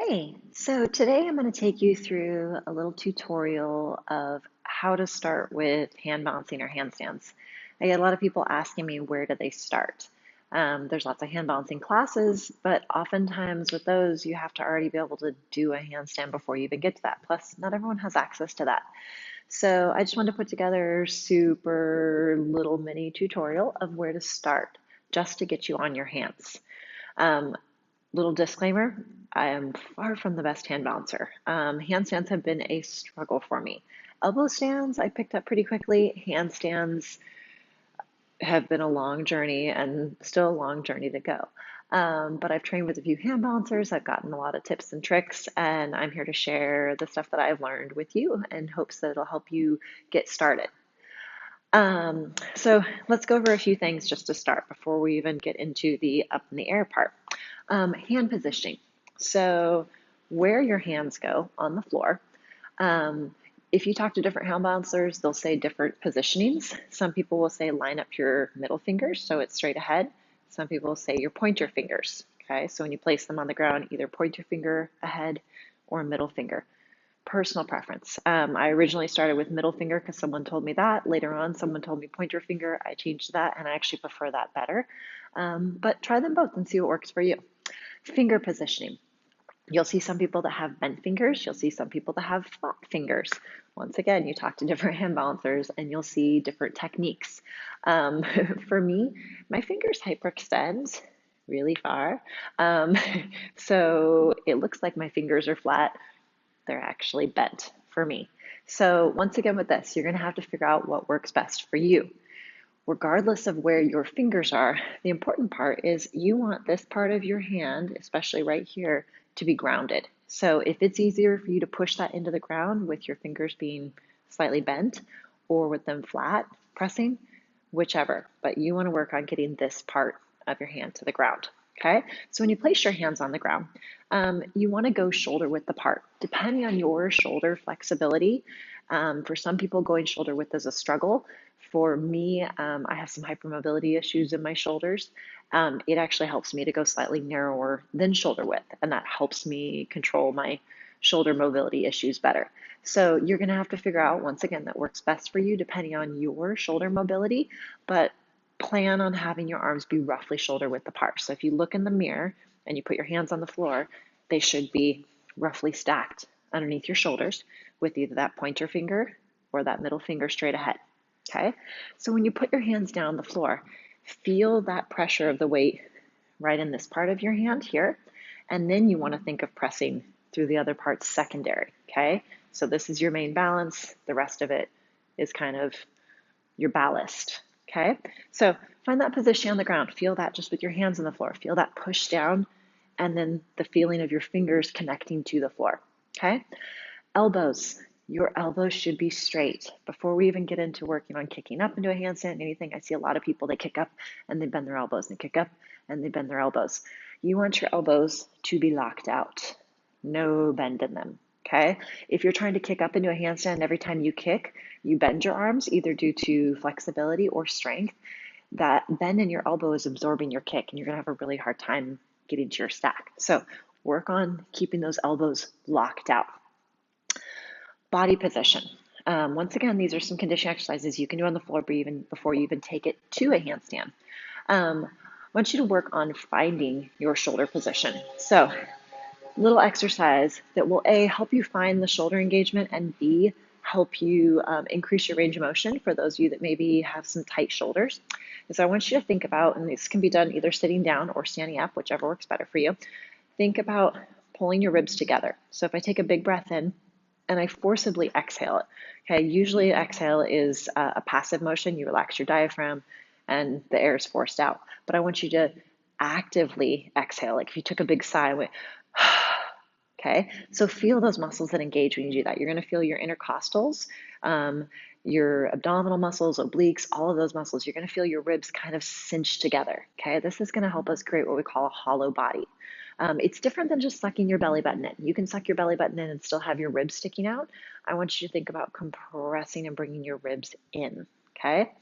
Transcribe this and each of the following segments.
Hey, so today I'm going to take you through a little tutorial of how to start with hand balancing or handstands. I get a lot of people asking me where do they start. There's lots of hand balancing classes, but oftentimes with those you have to already be able to do a handstand before you even get to that. Plus, not everyone has access to that. So I just wanted to put together a super little mini tutorial of where to start just to get you on your hands. Um, Little disclaimer, I am far from the best hand balancer. Handstands have been a struggle for me. Elbow stands I picked up pretty quickly. Handstands have been a long journey and still a long journey to go. But I've trained with a few hand balancers. I've gotten a lot of tips and tricks, and I'm here to share the stuff that I've learned with you in hopes that it'll help you get started. So let's go over a few things just to start before we even get into the up in the air part. Hand positioning. So where your hands go on the floor. Um, if you talk to different hand balancers, they'll say different positionings. Some people will say line up your middle fingers so it's straight ahead. Some people will say your pointer fingers. Okay, so when you place them on the ground, either point your finger ahead or middle finger. Personal preference. I originally started with middle finger because someone told me that. Later on, someone told me pointer finger. I changed that and I actually prefer that better. But try them both and see what works for you. Finger positioning. You'll see some people that have bent fingers. You'll see some people that have flat fingers. Once again, you talk to different hand balancers and you'll see different techniques. Um, for me, my fingers hyperextend really far. Um, so it looks like my fingers are flat. They're actually bent for me. So once again with this, you're going to have to figure out what works best for you. Regardless of where your fingers are, the important part is you want this part of your hand, especially right here, to be grounded. So if it's easier for you to push that into the ground with your fingers being slightly bent or with them flat pressing, whichever, but you want to work on getting this part of your hand to the ground. Okay, so when you place your hands on the ground, you want to go shoulder width apart. Depending on your shoulder flexibility, for some people, going shoulder width is a struggle. For me, I have some hypermobility issues in my shoulders. It actually helps me to go slightly narrower than shoulder width, and that helps me control my shoulder mobility issues better. So you're going to have to figure out, once again, that works best for you depending on your shoulder mobility, but plan on having your arms be roughly shoulder width apart. So if you look in the mirror and you put your hands on the floor, they should be roughly stacked underneath your shoulders with either that pointer finger or that middle finger straight ahead. Okay, so when you put your hands down on the floor, feel that pressure of the weight right in this part of your hand here, and then you want to think of pressing through the other parts secondary. Okay, so this is your main balance, the rest of it is kind of your ballast. Okay, so find that position on the ground, feel that just with your hands on the floor, feel that push down, and then the feeling of your fingers connecting to the floor. Okay, elbows. Your elbows should be straight. Before we even get into working on kicking up into a handstand and anything, I see a lot of people, they kick up and they bend their elbows, and they kick up and they bend their elbows. You want your elbows to be locked out, no bend in them. Okay? If you're trying to kick up into a handstand, every time you kick, you bend your arms, either due to flexibility or strength, that bend in your elbow is absorbing your kick, and you're going to have a really hard time getting to your stack. So work on keeping those elbows locked out. Body position. Once again, these are some conditioning exercises you can do on the floor before you even take it to a handstand. I want you to work on finding your shoulder position. So, little exercise that will A, help you find the shoulder engagement, and B, help you increase your range of motion for those of you that maybe have some tight shoulders. Is I want you to think about, and this can be done either sitting down or standing up, whichever works better for you. Think about pulling your ribs together. So if I take a big breath in, and I forcibly exhale it. Okay, usually exhale is a passive motion. You relax your diaphragm and the air is forced out. But I want you to actively exhale. Like if you took a big sigh, went, okay? So feel those muscles that engage when you do that. You're gonna feel your intercostals, your abdominal muscles, obliques, all of those muscles. You're gonna feel your ribs kind of cinched together, okay? This is gonna help us create what we call a hollow body. It's different than just sucking your belly button in. You can suck your belly button in and still have your ribs sticking out. I want you to think about compressing and bringing your ribs in, okay?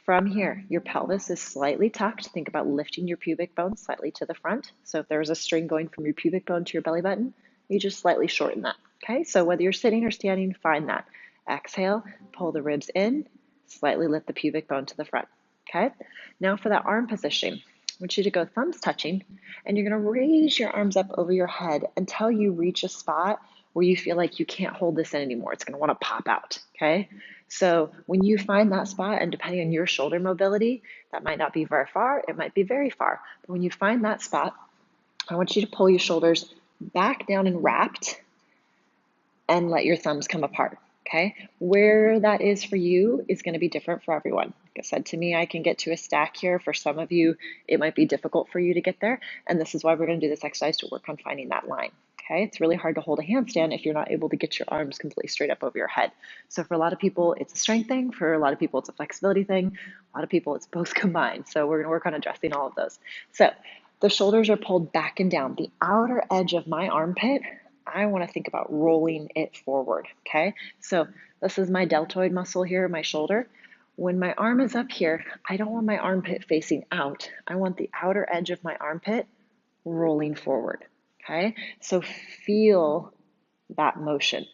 From here, your pelvis is slightly tucked. Think about lifting your pubic bone slightly to the front. So if there was a string going from your pubic bone to your belly button, you just slightly shorten that. Okay, so whether you're sitting or standing, find that. Exhale, pull the ribs in, slightly lift the pubic bone to the front. Okay, now for that arm position, I want you to go thumbs touching, and you're going to raise your arms up over your head until you reach a spot where you feel like you can't hold this in anymore. It's going to want to pop out. Okay, so when you find that spot, and depending on your shoulder mobility, that might not be very far, it might be very far. But when you find that spot, I want you to pull your shoulders back down and wrapped and let your thumbs come apart. Okay, where that is for you is going to be different for everyone. Like I said, to me, I can get to a stack here. For some of you, it might be difficult for you to get there. And this is why we're going to do this exercise to work on finding that line. Okay, it's really hard to hold a handstand if you're not able to get your arms completely straight up over your head. So for a lot of people, it's a strength thing. For a lot of people, it's a flexibility thing. A lot of people, it's both combined. So we're going to work on addressing all of those. So the shoulders are pulled back and down. The outer edge of my armpit, I want to think about rolling it forward, okay? So this is my deltoid muscle here, my shoulder. When my arm is up here, I don't want my armpit facing out. I want the outer edge of my armpit rolling forward, okay? So feel that motion,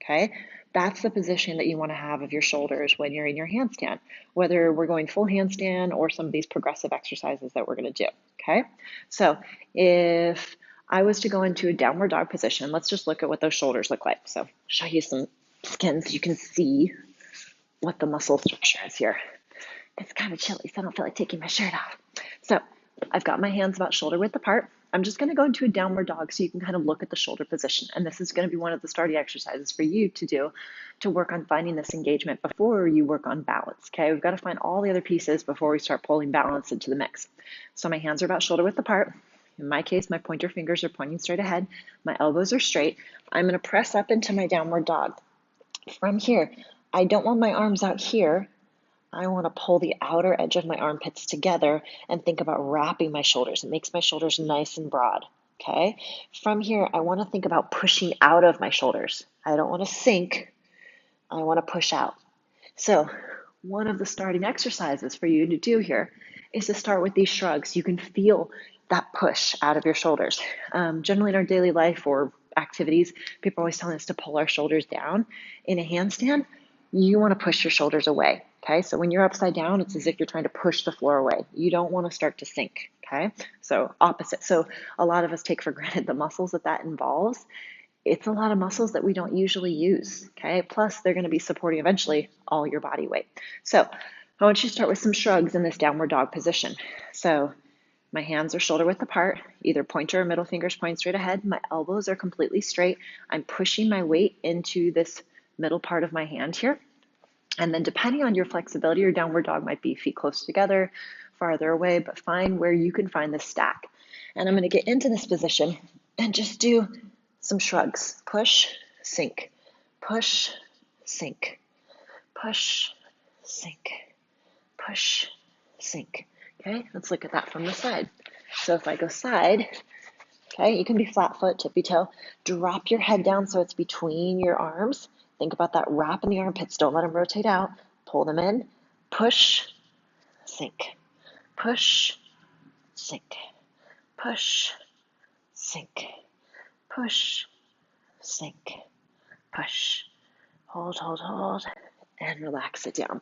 okay? That's the position that you want to have of your shoulders when you're in your handstand, whether we're going full handstand or some of these progressive exercises that we're going to do, okay? So if I was to go into a downward dog position, let's just look at what those shoulders look like. So show you some skin so you can see what the muscle structure is here. It's kind of chilly, so I don't feel like taking my shirt off. So I've got my hands about shoulder width apart. I'm just going to go into a downward dog so you can kind of look at the shoulder position. And this is going to be one of the starting exercises for you to do to work on finding this engagement before you work on balance. Okay, we've got to find all the other pieces before we start pulling balance into the mix. So my hands are about shoulder width apart. In my case, my pointer fingers are pointing straight ahead. My elbows are straight. I'm going to press up into my downward dog. From here, I don't want my arms out here. I want to pull the outer edge of my armpits together and think about wrapping my shoulders. It makes my shoulders nice and broad, okay? From here, I want to think about pushing out of my shoulders. I don't want to sink. I want to push out. So one of the starting exercises for you to do here is to start with these shrugs. You can feel that push out of your shoulders. Generally in our daily life or activities, people are always telling us to pull our shoulders down. In a handstand, you want to push your shoulders away, okay? So when you're upside down, it's as if you're trying to push the floor away. You don't want to start to sink, okay? So opposite. So a lot of us take for granted the muscles that involves. It's a lot of muscles that we don't usually use, okay? Plus, they're going to be supporting eventually all your body weight. So I want you to start with some shrugs in this downward dog position. So my hands are shoulder width apart, either pointer or middle fingers point straight ahead. My elbows are completely straight. I'm pushing my weight into this middle part of my hand here. And then depending on your flexibility, your downward dog might be feet close together, farther away, but find where you can find this stack. And I'm going to get into this position and just do some shrugs. Push, sink, push, sink, push, sink, push, sink. Okay, let's look at that from the side. So if I go side, okay, you can be flat foot, tippy toe. Drop your head down so it's between your arms. Think about that wrap in the armpits. Don't let them rotate out. Pull them in. Push, sink. Push, sink. Push, sink. Push, sink. Push. Hold, hold, hold. And relax it down.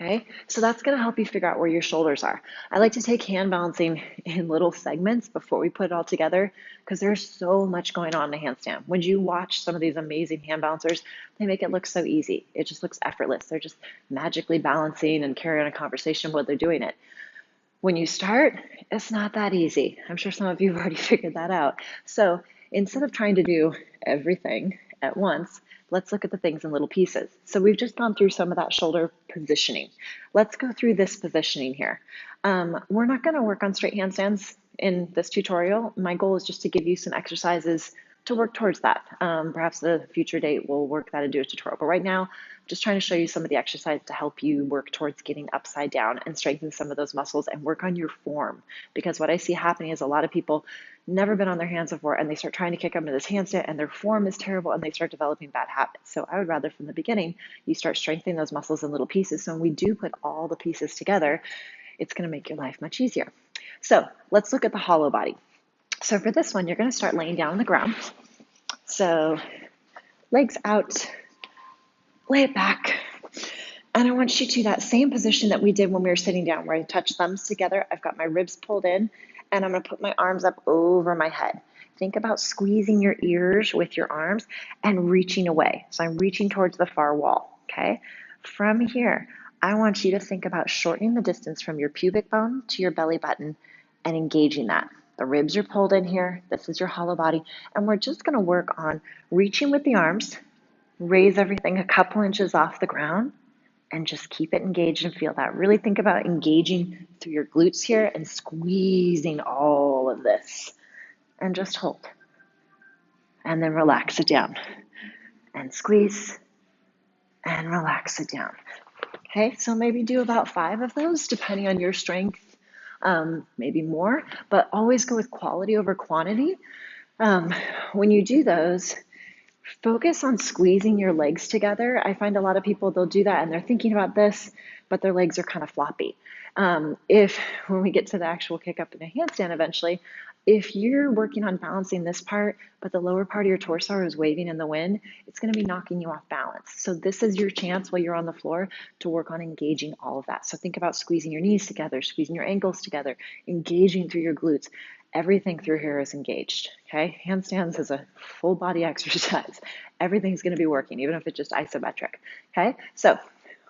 Okay, so that's going to help you figure out where your shoulders are. I like to take hand balancing in little segments before we put it all together because there's so much going on in a handstand. When you watch some of these amazing hand balancers, they make it look so easy. It just looks effortless. They're just magically balancing and carrying on a conversation while they're doing it. When you start, it's not that easy. I'm sure some of you have already figured that out. So instead of trying to do everything at once, let's look at the things in little pieces. So we've just gone through some of that shoulder positioning. Let's go through this positioning here. We're not going to work on straight handstands in this tutorial. My goal is just to give you some exercises to work towards that. Perhaps the future date we'll work that into a tutorial. But right now, I'm just trying to show you some of the exercises to help you work towards getting upside down and strengthen some of those muscles and work on your form. Because what I see happening is a lot of people never been on their hands before and they start trying to kick up into this handstand and their form is terrible and they start developing bad habits. So I would rather from the beginning, you start strengthening those muscles in little pieces. So when we do put all the pieces together, it's going to make your life much easier. So let's look at the hollow body. So for this one, you're going to start laying down on the ground. So legs out, lay it back. And I want you to that same position that we did when we were sitting down, where I touch thumbs together. I've got my ribs pulled in, and I'm going to put my arms up over my head. Think about squeezing your ears with your arms and reaching away. So I'm reaching towards the far wall, okay? From here, I want you to think about shortening the distance from your pubic bone to your belly button and engaging that. The ribs are pulled in here. This is your hollow body. And we're just going to work on reaching with the arms, raise everything a couple inches off the ground, and just keep it engaged and feel that. Really think about engaging through your glutes here and squeezing all of this. And just hold. And then relax it down. And squeeze. And relax it down. Okay, so maybe do about 5 of those, depending on your strength, maybe more. But always go with quality over quantity. When you do those, focus on squeezing your legs together. I find a lot of people, they'll do that and they're thinking about this, but their legs are kind of floppy. If when we get to the actual kick up in a handstand eventually, if you're working on balancing this part, but the lower part of your torso is waving in the wind, it's going to be knocking you off balance. So this is your chance while you're on the floor to work on engaging all of that. So think about squeezing your knees together, squeezing your ankles together, engaging through your glutes. Everything through here is engaged, okay? Handstands is a full body exercise. Everything's going to be working, even if it's just isometric, okay? So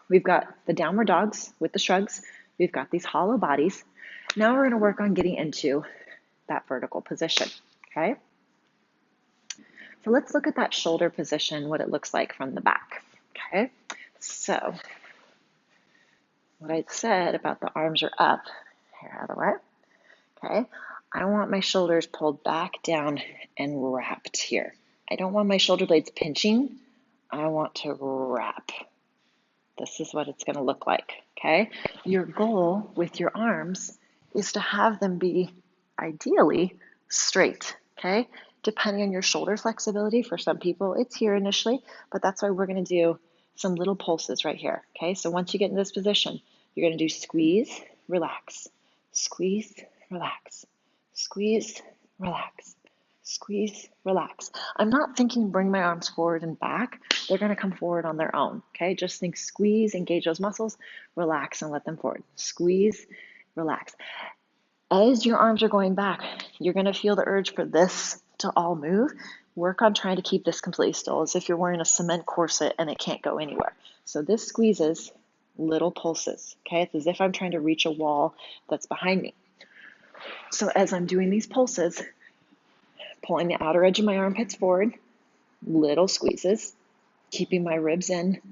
we've got the downward dogs with the shrugs. We've got these hollow bodies. Now we're going to work on getting into that vertical position, okay? So let's look at that shoulder position, what it looks like from the back, okay? So what I said about the arms are up, here out of the way, okay? I want my shoulders pulled back down and wrapped here. I don't want my shoulder blades pinching. I want to wrap. This is what it's going to look like, okay? Your goal with your arms is to have them be ideally straight, okay? Depending on your shoulder flexibility, for some people it's here initially, but that's why we're going to do some little pulses right here, okay? So once you get in this position, you're going to do squeeze, relax, squeeze, relax, squeeze, relax, squeeze, relax. I'm not thinking bring my arms forward and back. They're going to come forward on their own, okay? Just think squeeze, engage those muscles, relax, and let them forward. Squeeze, relax. As your arms are going back, you're going to feel the urge for this to all move. Work on trying to keep this completely still, as if you're wearing a cement corset and it can't go anywhere. So this squeezes little pulses, okay? It's as if I'm trying to reach a wall that's behind me. So as I'm doing these pulses, pulling the outer edge of my armpits forward, little squeezes, keeping my ribs in,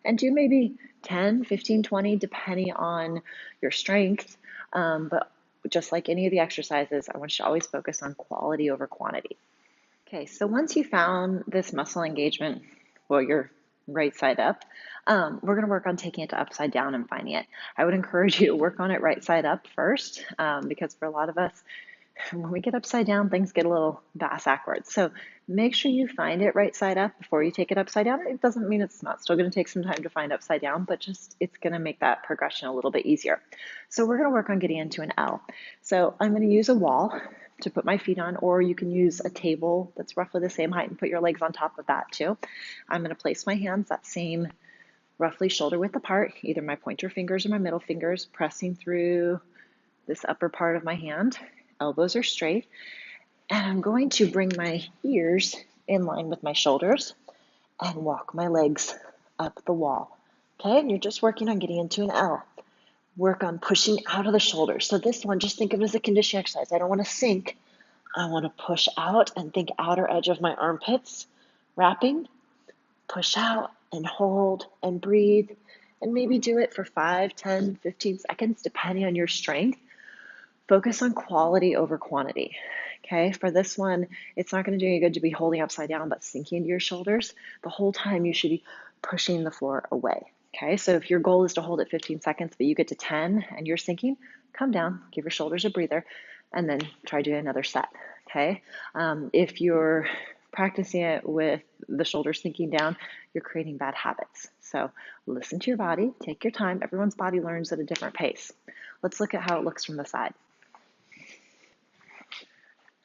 and do maybe 10, 15, 20, depending on your strength. But just like any of the exercises, I want you to always focus on quality over quantity. Okay, so once you found this muscle engagement, well, you're right side up, we're going to work on taking it to upside down and finding it. I would encourage you to work on it right side up first, because for a lot of us, when we get upside down, things get a little backwards. So make sure you find it right side up before you take it upside down. It doesn't mean it's not still going to take some time to find upside down, but just it's going to make that progression a little bit easier. So we're going to work on getting into an L. So I'm going to use a wall to put my feet on, or you can use a table that's roughly the same height and put your legs on top of that too. I'm going to place my hands that same roughly shoulder width apart, either my pointer fingers or my middle fingers, pressing through this upper part of my hand. Elbows are straight, and I'm going to bring my ears in line with my shoulders and walk my legs up the wall. Okay, and you're just working on getting into an L. Work on pushing out of the shoulders. So this one, just think of it as a conditioning exercise. I don't want to sink. I want to push out and think outer edge of my armpits, wrapping, push out and hold and breathe, and maybe do it for 5, 10, 15 seconds, depending on your strength. Focus on quality over quantity, okay? For this one, it's not going to do you good to be holding upside down, but sinking into your shoulders. The whole time you should be pushing the floor away, okay? So if your goal is to hold it 15 seconds, but you get to 10 and you're sinking, come down, give your shoulders a breather, and then try doing another set, okay? If you're practicing it with the shoulders sinking down, you're creating bad habits. So listen to your body, take your time. Everyone's body learns at a different pace. Let's look at how it looks from the side.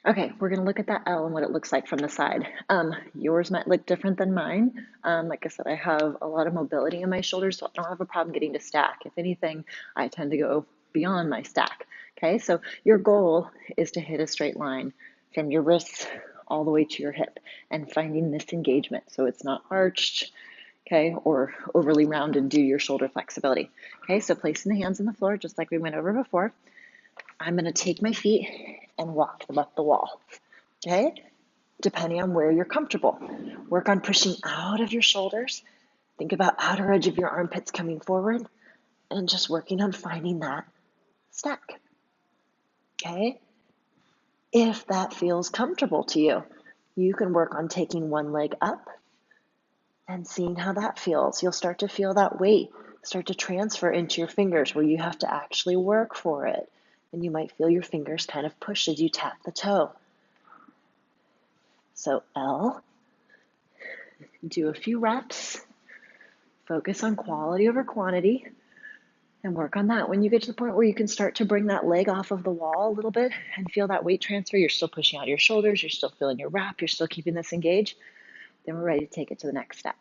Okay, we're gonna look at that L and what it looks like from the side. Yours might look different than mine. Like I said, I have a lot of mobility in my shoulders, so I don't have a problem getting to stack. If anything, I tend to go beyond my stack. Okay, so your goal is to hit a straight line from your wrists all the way to your hip and finding this engagement so it's not arched, okay, or overly rounded due to your shoulder flexibility. Okay, so placing the hands on the floor just like we went over before. I'm going to take my feet and walk them up the wall, okay? Depending on where you're comfortable. Work on pushing out of your shoulders. Think about outer edge of your armpits coming forward and just working on finding that stack, okay? If that feels comfortable to you, you can work on taking one leg up and seeing how that feels. You'll start to feel that weight start to transfer into your fingers where you have to actually work for it. And you might feel your fingers kind of push as you tap the toe. So L, do a few reps, focus on quality over quantity, and work on that. When you get to the point where you can start to bring that leg off of the wall a little bit and feel that weight transfer, you're still pushing out your shoulders, you're still feeling your wrap, you're still keeping this engaged, then we're ready to take it to the next step.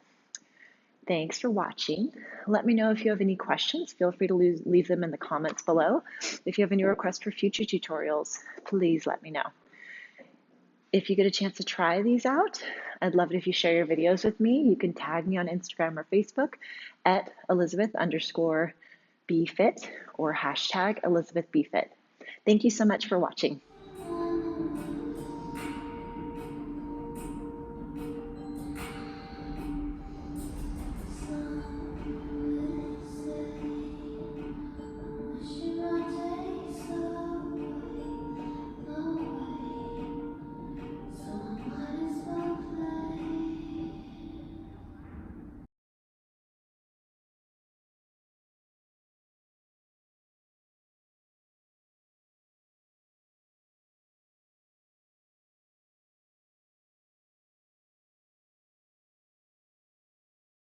Thanks for watching. Let me know if you have any questions. Feel free to leave them in the comments below. If you have any requests for future tutorials, please let me know. If you get a chance to try these out, I'd love it if you share your videos with me. You can tag me on Instagram or Facebook at Elizabeth_BFit or hashtag ElizabethBFit. Thank you so much for watching.